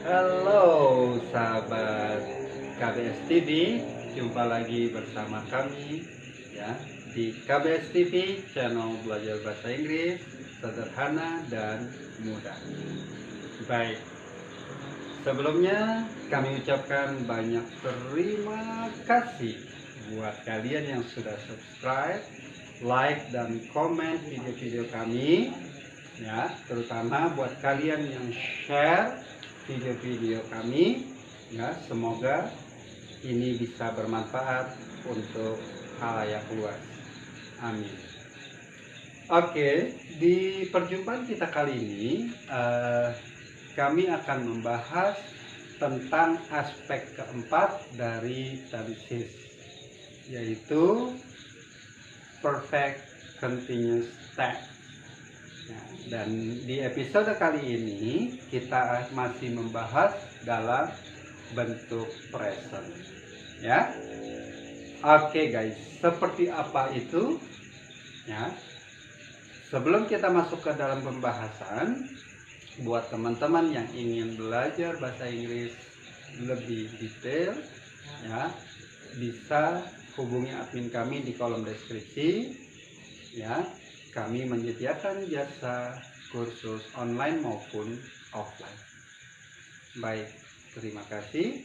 Halo sahabat KBS TV, jumpa lagi bersama kami ya di KBS TV, channel belajar bahasa Inggris sederhana dan mudah. Baik, sebelumnya kami ucapkan banyak terima kasih buat kalian yang sudah subscribe, like dan komen video-video kami ya, terutama buat kalian yang share video-video kami ya, semoga ini bisa bermanfaat untuk khalayak luas. Amin. Oke, di perjumpaan kita kali ini kami akan membahas tentang aspek keempat dari tenses, yaitu perfect continuous tense. Dan di episode kali ini kita masih membahas dalam bentuk present ya. Oke guys, seperti apa itu ya? Sebelum kita masuk ke dalam pembahasan, buat teman-teman yang ingin belajar bahasa Inggris lebih detail ya, bisa hubungi admin kami di kolom deskripsi ya. Kami menyediakan jasa kursus online maupun offline. Baik, terima kasih.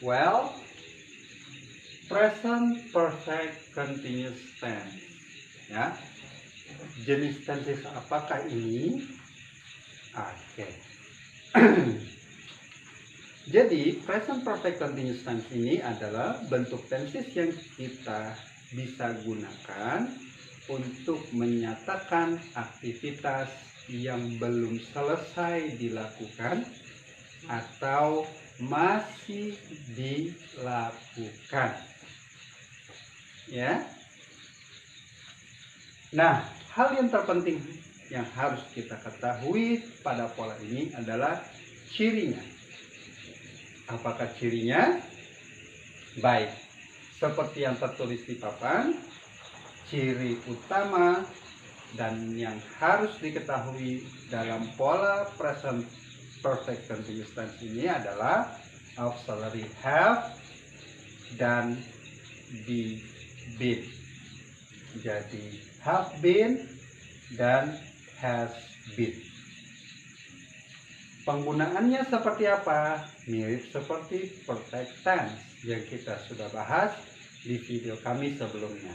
Well, present perfect continuous tense ya. Jenis tenses apakah ini? Oke. Jadi present perfect continuous tense ini adalah bentuk tenses yang kita bisa gunakan untuk menyatakan aktivitas yang belum selesai dilakukan atau masih dilakukan ya. Nah, hal yang terpenting yang harus kita ketahui pada pola ini adalah cirinya. Apakah cirinya? Baik, seperti yang tertulis di papan, ciri utama dan yang harus diketahui dalam pola present perfect continuous tense ini adalah auxiliary have dan be been. Jadi have been dan has been. Penggunaannya seperti apa? Mirip seperti perfect tense yang kita sudah bahas di video kami sebelumnya.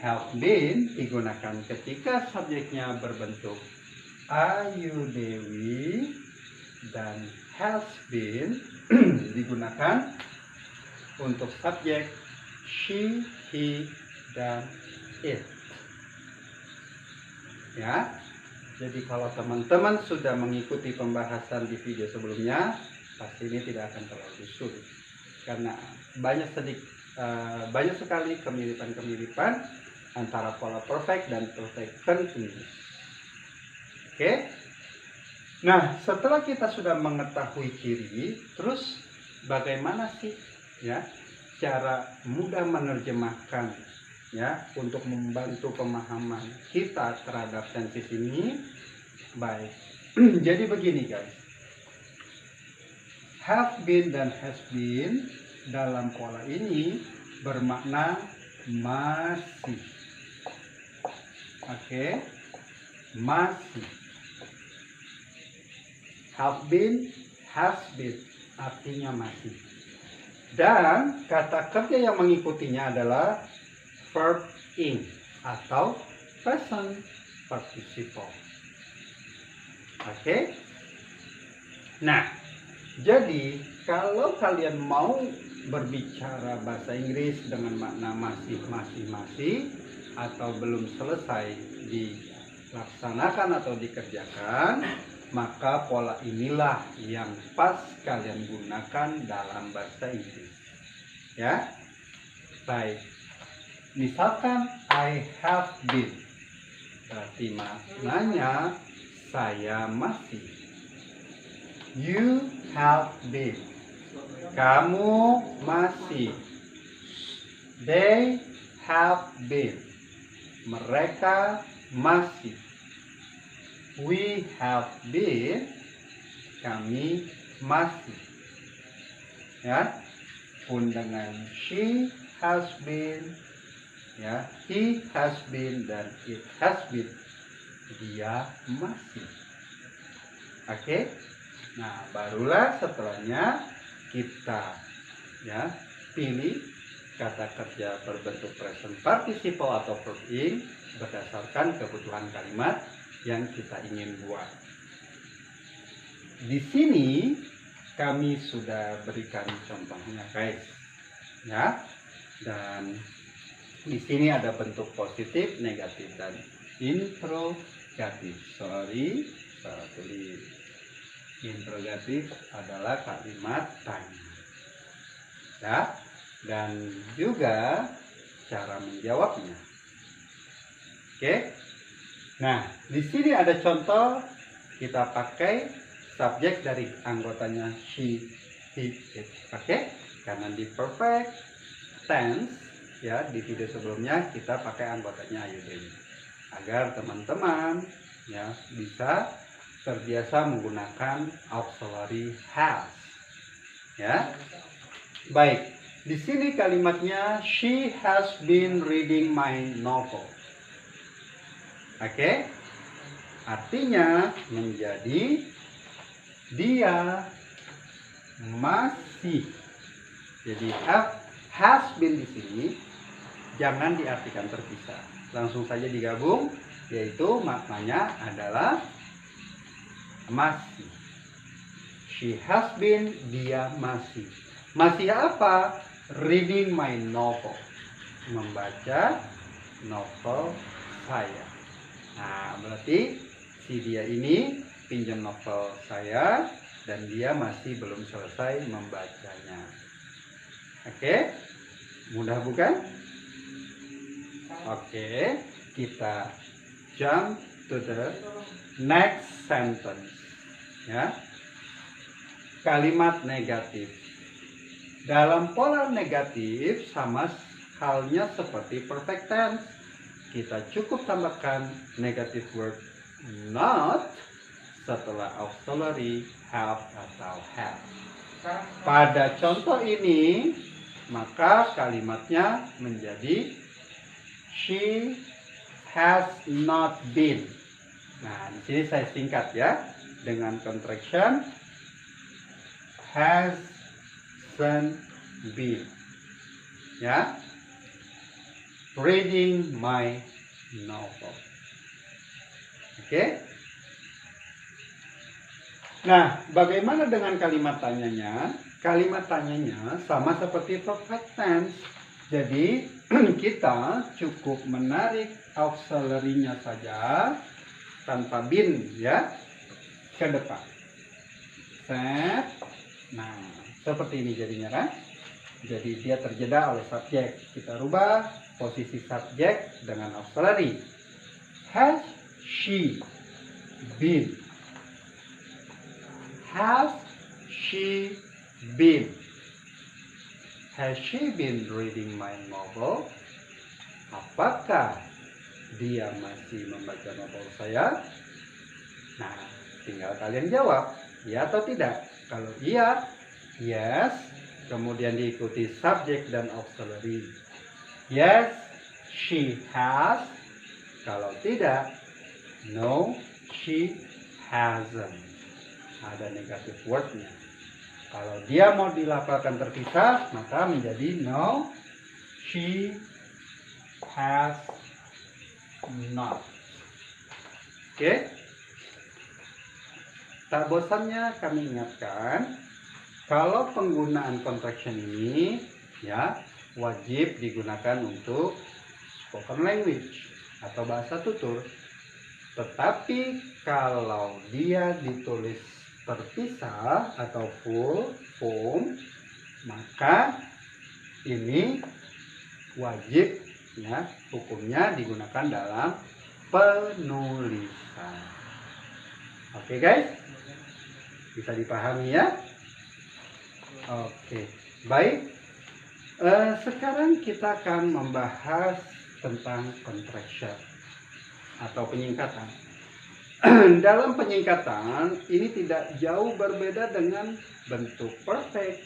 Have been digunakan ketika subjeknya berbentuk Ayu Dewi, dan has been digunakan untuk subjek she, he, dan it. Ya, jadi kalau teman-teman sudah mengikuti pembahasan di video sebelumnya, pasti ini tidak akan terlalu sulit karena banyak sekali kemiripan-kemiripan antara pola perfect dan perfect continuous. Oke. Nah, setelah kita sudah mengetahui ciri, terus bagaimana sih ya cara mudah menerjemahkan ya untuk membantu pemahaman kita terhadap tenses ini? Baik. Jadi begini guys. Have been dan has been dalam pola ini bermakna masih. Oke, masih. Have been, has been artinya masih. Dan kata kerja yang mengikutinya adalah verb ing atau present participle. Oke. Nah, jadi kalau kalian mau berbicara bahasa Inggris dengan makna masih atau belum selesai dilaksanakan atau dikerjakan, maka pola inilah yang pas kalian gunakan dalam bahasa Inggris ya. Baik, misalkan I have been, berarti maknanya saya masih. You have been, kamu masih. They have been, mereka masih. We have been, kami masih, ya, pun dengan she has been, ya, he has been dan it has been, dia masih. Oke. Nah, barulah setelahnya kita, ya, pilih kata kerja berbentuk present participle atau verb ing berdasarkan kebutuhan kalimat yang kita ingin buat. Di sini kami sudah berikan contohnya, guys, ya. Dan di sini ada bentuk positif, negatif, dan interrogatif. Salah tulis. Interrogatif adalah kalimat tanya, ya, dan juga cara menjawabnya. Oke. Nah, di sini ada contoh kita pakai subjek dari anggotanya she, he, it. Oke. Karena di perfect tense, ya, di video sebelumnya kita pakai anggotanya I, U, agar teman-teman, ya, bisa terbiasa menggunakan auxiliary has, ya. Baik, di sini kalimatnya she has been reading my novel. Oke, artinya menjadi dia masih. Jadi has been di sini jangan diartikan terpisah, langsung saja digabung, yaitu maknanya adalah masih. She has been, dia masih. Masih apa? Reading my novel, membaca novel saya. Nah, berarti si dia ini pinjam novel saya dan dia masih belum selesai membacanya. Oke, mudah bukan? Oke, kita jump to the next sentence, ya. Kalimat negatif. Dalam pola negatif sama halnya seperti perfect tense, kita cukup tambahkan negative word not setelah auxiliary have atau have. Pada contoh ini, maka kalimatnya menjadi she has not been. Nah, di sini saya singkat, ya, dengan contraction hasn't been, ya, reading my novel. Oke. Nah, bagaimana dengan kalimat tanyanya? Kalimat tanyanya sama seperti perfect tense. Jadi kita cukup menarik auxiliary-nya saja tanpa been, ya, ke depan. Set. Nah, seperti ini jadinya, kan? Jadi dia terjeda oleh subjek. Kita rubah posisi subjek dengan auxiliary. Has she been? Has she been? Has she been reading my novel? Apakah dia masih membaca novel saya? Nah, tinggal kalian jawab, ya atau tidak. Kalau iya, yes, kemudian diikuti subjek dan auxiliary. Yes, she has. Kalau tidak, no, she hasn't. Ada negative wordnya. Kalau dia mau dilafalkan terpisah, maka menjadi no, she has not. Oke? Tak bosannya kami ingatkan, kalau penggunaan contraction ini, ya, wajib digunakan untuk spoken language atau bahasa tutur. Tetapi kalau dia ditulis terpisah atau full form, maka ini wajib, ya, hukumnya digunakan dalam penulisan. Oke, guys, bisa dipahami, ya? Oke, baik. Sekarang kita akan membahas tentang contraction atau penyingkatan. Dalam penyingkatan ini tidak jauh berbeda dengan bentuk perfect,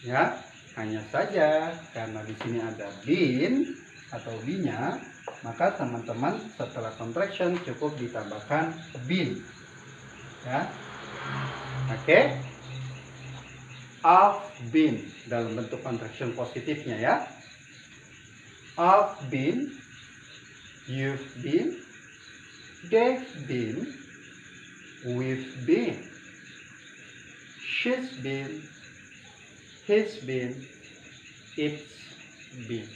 ya. Hanya saja karena di sini ada been atau be-nya, maka teman-teman setelah contraction cukup ditambahkan been, ya. Oke. I've been dalam bentuk contraction positifnya, ya. I've been, you've been, they've been, we've been, she's been, he's been, it's been.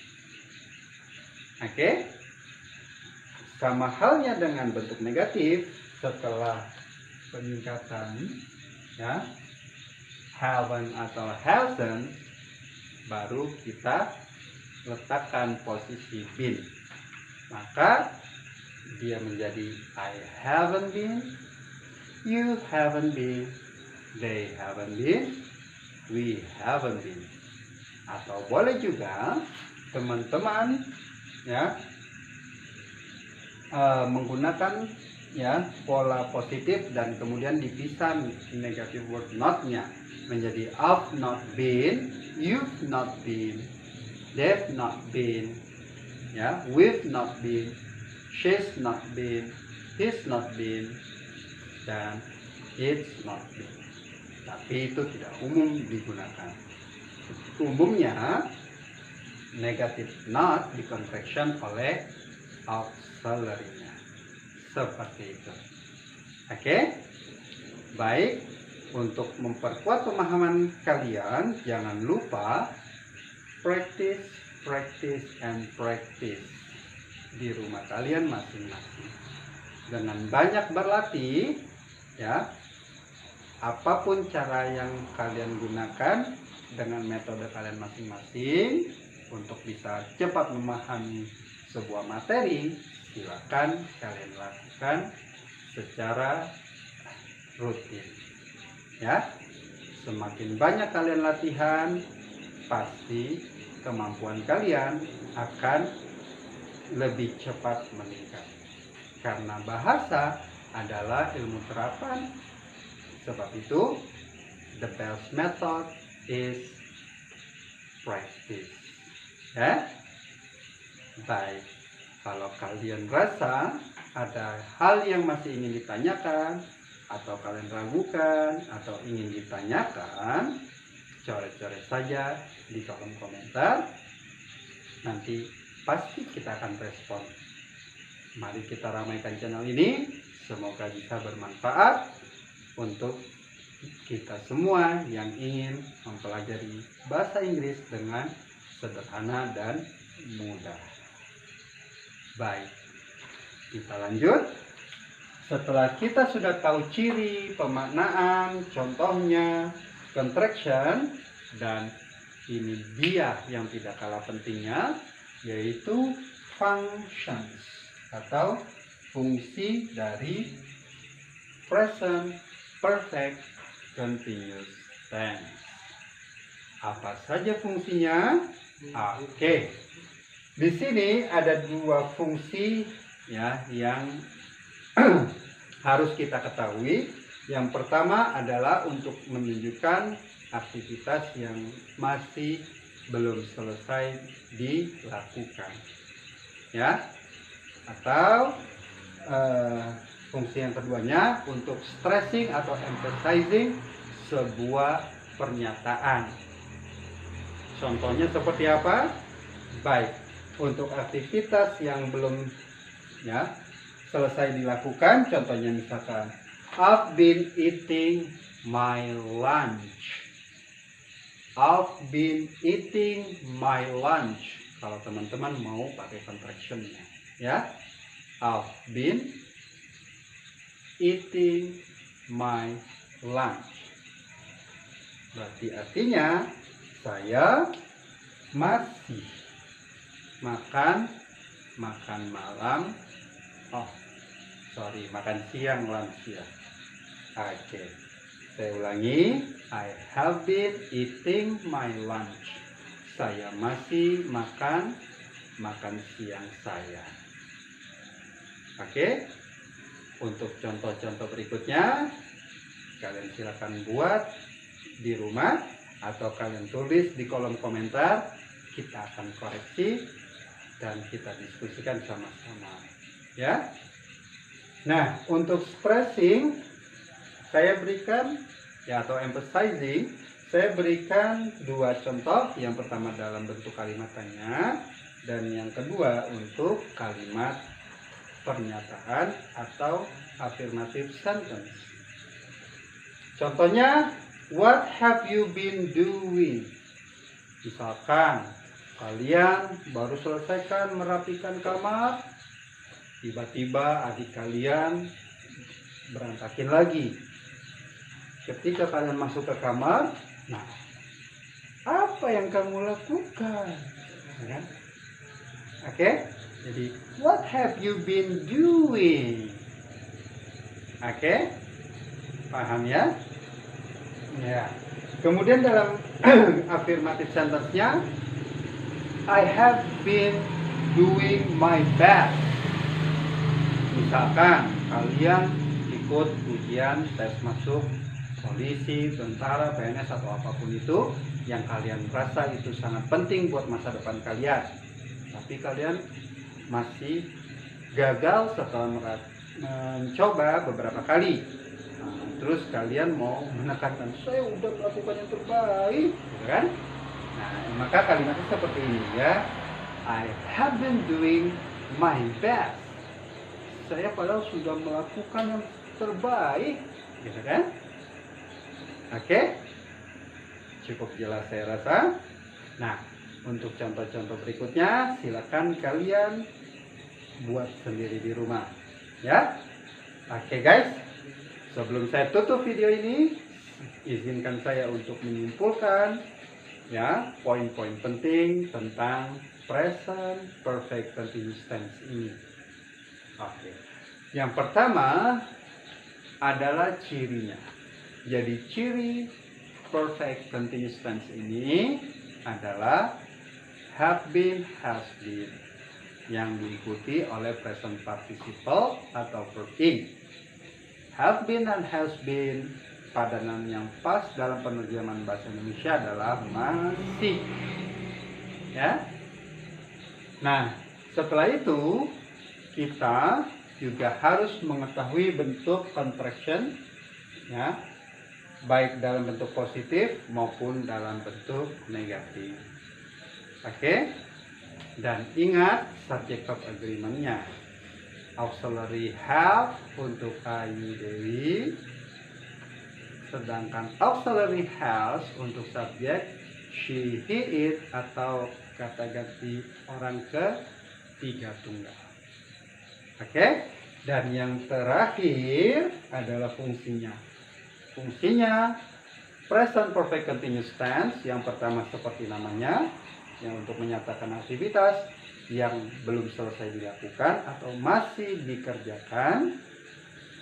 Oke. Sama halnya dengan bentuk negatif, setelah peningkatan, ya, haven't atau hasn't, baru kita letakkan posisi been. Maka dia menjadi I haven't been, you haven't been, they haven't been, we haven't been. Atau boleh juga teman-teman, ya, menggunakan, ya, pola positif dan kemudian dipisah negative word not-nya menjadi I've not been, you've not been, they've not been, ya, we've not been, she's not been, he's not been, dan it's not been. Tapi itu tidak umum digunakan. Umumnya negatif not di contraction oleh auxiliary-nya. Seperti itu. Oke? Baik, untuk memperkuat pemahaman kalian, jangan lupa practice, practice, and practice di rumah kalian masing-masing. Dengan banyak berlatih, ya, apapun cara yang kalian gunakan dengan metode kalian masing-masing untuk bisa cepat memahami sebuah materi, silakan kalian lakukan secara rutin, ya. Semakin banyak kalian latihan, pasti kemampuan kalian akan lebih cepat meningkat. Karena bahasa adalah ilmu terapan, sebab itu the best method is practice. Ya, baik. Kalau kalian rasa ada hal yang masih ingin ditanyakan, atau kalian ragukan, atau ingin ditanyakan, coret-coret saja di kolom komentar. Nanti pasti kita akan respon. Mari kita ramaikan channel ini, semoga bisa bermanfaat untuk kita semua yang ingin mempelajari bahasa Inggris dengan sederhana dan mudah. Baik, kita lanjut. Setelah kita sudah tahu ciri, pemaknaan, contohnya, contraction, dan ini dia yang tidak kalah pentingnya, yaitu functions atau fungsi dari present perfect continuous tense. Apa saja fungsinya? Oke. Di sini ada dua fungsi, ya, yang harus kita ketahui. Yang pertama adalah untuk menunjukkan aktivitas yang masih belum selesai dilakukan, ya. Atau fungsi yang keduanya untuk stressing atau emphasizing sebuah pernyataan. Contohnya seperti apa? Baik, untuk aktivitas yang belum, ya, selesai dilakukan, contohnya misalkan I've been eating my lunch. I've been eating my lunch. Kalau teman-teman mau pakai contractionnya, ya. I've been eating my lunch. Berarti artinya saya masih makan malam. Makan siang, lunch, ya. Oke. Saya ulangi, I have been eating my lunch. Saya masih makan siang saya. Oke. Untuk contoh-contoh berikutnya, kalian silakan buat di rumah atau kalian tulis di kolom komentar. Kita akan koreksi dan kita diskusikan sama-sama, ya. Nah, untuk stressing saya berikan ya, atau emphasizing, saya berikan dua contoh. Yang pertama dalam bentuk kalimat tanya, dan yang kedua untuk kalimat pernyataan atau affirmative sentence. Contohnya, what have you been doing? Misalkan kalian baru selesaikan merapikan kamar, tiba-tiba adik kalian berantakin lagi. Ketika kalian masuk ke kamar, nah, apa yang kamu lakukan? Kan? Oke, jadi what have you been doing? Oke, paham ya? Ya. Kemudian dalam affirmative sentence-nya, I have been doing my best. Misalkan kalian ikut ujian tes masuk polisi, tentara, PNS atau apapun itu yang kalian rasa itu sangat penting buat masa depan kalian, tapi kalian masih gagal setelah mencoba beberapa kali. Nah, terus kalian mau menekankan, saya udah melakukan yang terbaik, kan? Nah, maka kalimatnya seperti ini ya, I have been doing my best. Saya padahal sudah melakukan yang terbaik, gitu kan? Oke, cukup jelas saya rasa. Nah, untuk contoh-contoh berikutnya silakan kalian buat sendiri di rumah, ya. Oke guys, sebelum saya tutup video ini, izinkan saya untuk menyimpulkan ya poin-poin penting tentang present perfect continuous tense ini. Oke, yang pertama adalah cirinya. Jadi ciri perfect continuous tense ini adalah have been, has been, yang diikuti oleh present participle atau verb ing. Have been dan has been padanan yang pas dalam penerjemahan bahasa Indonesia adalah masih, ya. Nah, setelah itu kita juga harus mengetahui bentuk contraction, ya, baik dalam bentuk positif maupun dalam bentuk negatif. Oke, dan ingat subject of agreement-nya. Auxiliary have untuk Ayu Dewi, sedangkan auxiliary has untuk subjek she, he, it atau kata ganti orang ketiga tunggal. Oke, dan yang terakhir adalah fungsinya. Fungsinya present perfect continuous tense, yang pertama seperti namanya, yang untuk menyatakan aktivitas yang belum selesai dilakukan atau masih dikerjakan,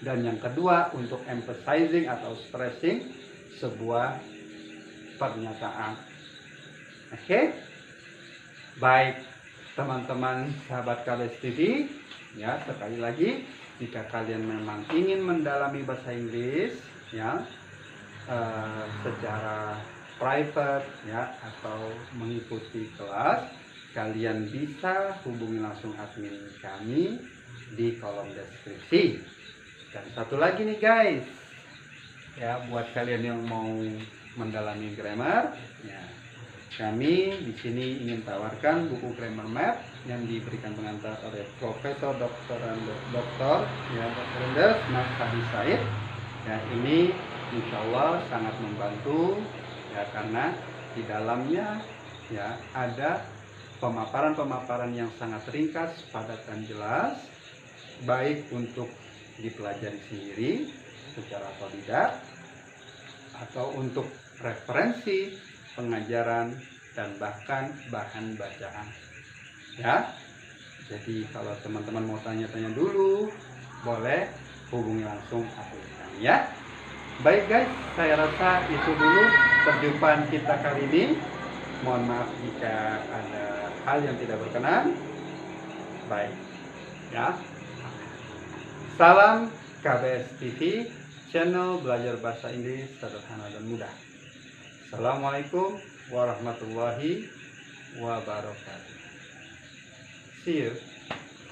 dan yang kedua untuk emphasizing atau stressing sebuah pernyataan. Oke, baik teman-teman sahabat KBS TV, ya, sekali lagi jika kalian memang ingin mendalami bahasa Inggris, ya, secara private, ya, atau mengikuti kelas, kalian bisa hubungi langsung admin kami di kolom deskripsi. Dan satu lagi nih guys, ya, buat kalian yang mau mendalami grammar, ya, kami di sini ingin tawarkan buku grammar map yang diberikan pengantar oleh Profesor Dr. ya, Dr. Mas Hadi Said. Ya, ini insya Allah sangat membantu, ya, karena di dalamnya, ya, ada pemaparan-pemaparan yang sangat ringkas, padat dan jelas, baik untuk dipelajari sendiri secara otodidak atau untuk referensi pengajaran dan bahkan bahan bacaan, ya. Jadi kalau teman-teman mau tanya-tanya dulu, boleh hubungi langsung admin kami, ya. Baik guys, saya rasa itu dulu perjumpaan kita kali ini. Mohon maaf jika ada hal yang tidak berkenan. Baik, ya. Salam KBS TV, channel belajar bahasa Inggris sederhana dan mudah. Assalamualaikum warahmatullahi wabarakatuh. See you.